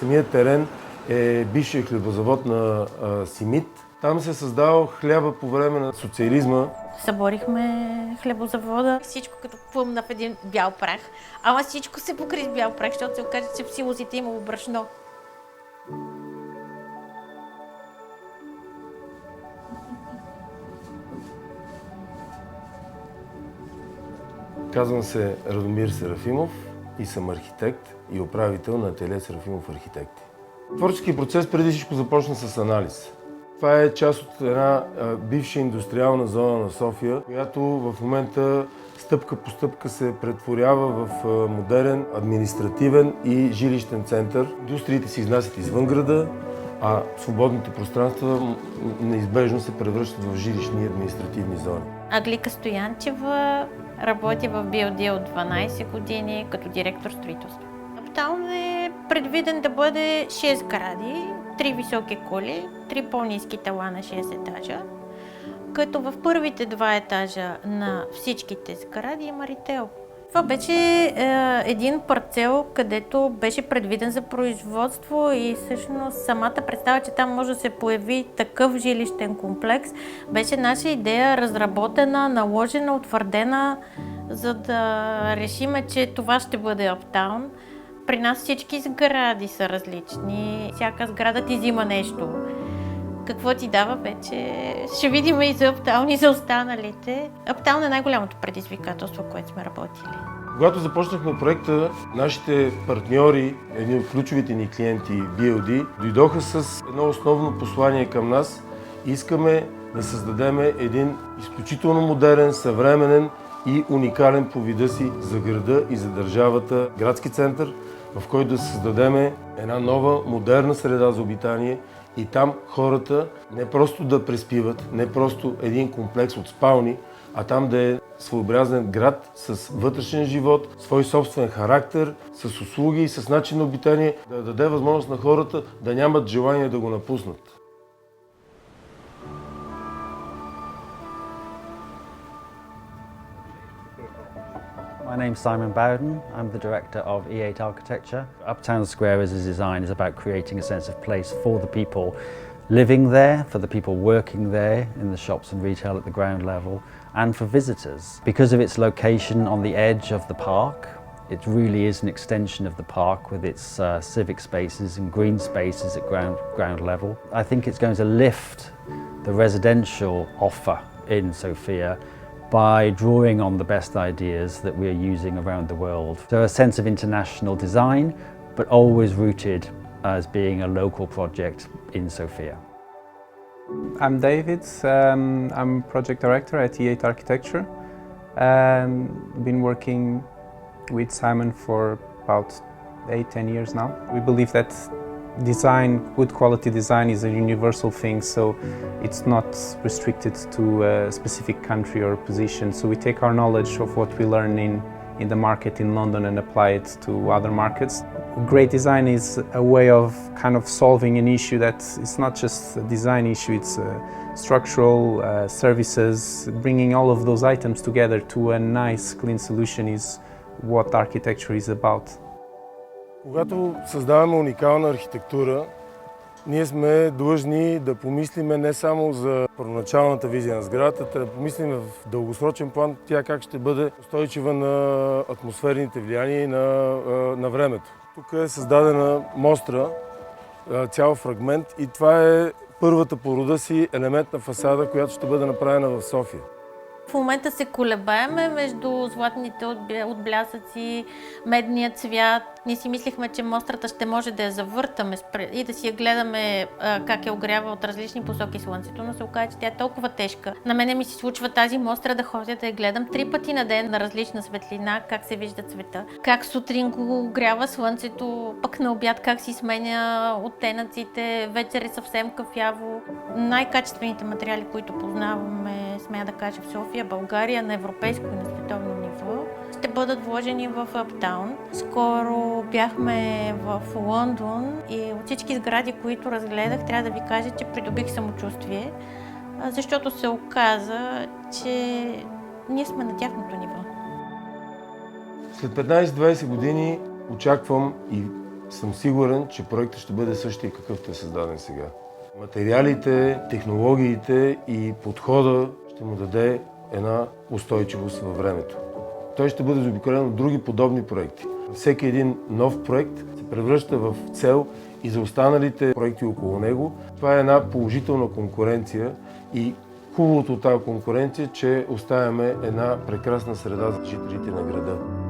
Самият терен е бившия хлебозавод на Симит. Там се създава хляба по време на социализма. Съборихме хлебозавода. Всичко като плъмна в един бял прах. Ама всичко се покри с бял прах, защото се окаже, че в силозите имало брашно. Казвам се Радомир Серафимов и съм архитект и управител на ателие Серафимов архитекти. Творческият процес преди всичко започна с анализ. Това е част от една бивша индустриална зона на София, която в момента стъпка по стъпка се претворява в модерен, административен и жилищен център. Индустриите се изнасят извън града, а свободните пространства неизбежно се превръщат в жилищни и административни зони. Аглика Стоянчева работи в BLD от 12 години като директор строителство. Аптаун е предвиден да бъде 6 сгради, 3 високи кули, 3 по-ниски тела на 6 етажа, като в първите 2 етажа на всичките сгради има ритейл. Това беше един парцел, където беше предвиден за производство и всъщност самата представа, че там може да се появи такъв жилищен комплекс, беше наша идея, разработена, наложена, утвърдена, за да решиме, че това ще бъде Аптаун. При нас всички сгради са различни, всяка сграда ти взима нещо. Какво ти дава вече? Ще видим и за Аптаун, и за останалите. Аптаун е най-голямото предизвикателство, което сме работили. Когато започнахме проекта, нашите партньори, едни от ключовите ни клиенти, BLD, дойдоха с едно основно послание към нас. Искаме да създадем един изключително модерен, съвременен и уникален по вида си за града и за държавата градски център, в който да създадем една нова, модерна среда за обитание и там хората не просто да преспиват, не просто един комплекс от спални, а там да е своеобразен град с вътрешен живот, свой собствен характер, с услуги и с начин на обитание, да даде възможност на хората да нямат желание да го напуснат. My name's Simon Bowden. I'm the director of E8 Architecture. Uptown Square as a design is about creating a sense of place for the people living there, for the people working there in the shops and retail at the ground level, and for visitors. Because of its location on the edge of the park, it really is an extension of the park with its civic spaces and green spaces at ground level. I think it's going to lift the residential offer in Sofia by drawing on the best ideas that we're using around the world. So a sense of international design, but always rooted as being a local project in Sofia. I'm David, I'm project director at E8 Architecture. Been working with Simon for about 8-10 years now. We believe that design, good quality design is a universal thing, so it's not restricted to a specific country or position. So we take our knowledge of what we learn in the market in London and apply it to other markets. Great design is a way of kind of solving an issue that it's not just a design issue, it's structural, services, bringing all of those items together to a nice, clean solution is what architecture is about. Когато създаваме уникална архитектура, ние сме длъжни да помислиме не само за първоначалната визия на сградата, да помислим в дългосрочен план тя как ще бъде устойчива на атмосферните влияния и на времето. Тук е създадена мостра, цял фрагмент и това е първата по рода си елементна фасада, която ще бъде направена в София. В момента се колебаеме между златните отблясъци, медния цвят. Ние си мислихме, че мострата ще може да я завъртаме и да си я гледаме как я огрява от различни посоки слънцето, но се оказа, че тя е толкова тежка. На мене ми се случва тази мостра да ходя да я гледам 3 пъти на ден на различна светлина, как се вижда цвета. Как сутрин го огрява слънцето, пък на обяд как си сменя оттенъците, вечер е съвсем кафяво. Най-качествените материали, които познаваме, смея да кажа, в София, България, на европейско и на световно ниво, ще бъдат вложени в Аптаун. Скоро бяхме в Лондон и от всички сгради, които разгледах, трябва да ви кажа, че придобих самочувствие, защото се оказа, че ние сме на тяхното ниво. След 15-20 години очаквам и съм сигурен, че проектът ще бъде същия, какъвто е създаден сега. Материалите, технологиите и подхода ще му даде една устойчивост във времето. Той ще бъде заобиколен от други подобни проекти. Всеки един нов проект се превръща в цел и за останалите проекти около него. Това е една положителна конкуренция и хубавото от тази конкуренция, че оставяме една прекрасна среда за жителите на града.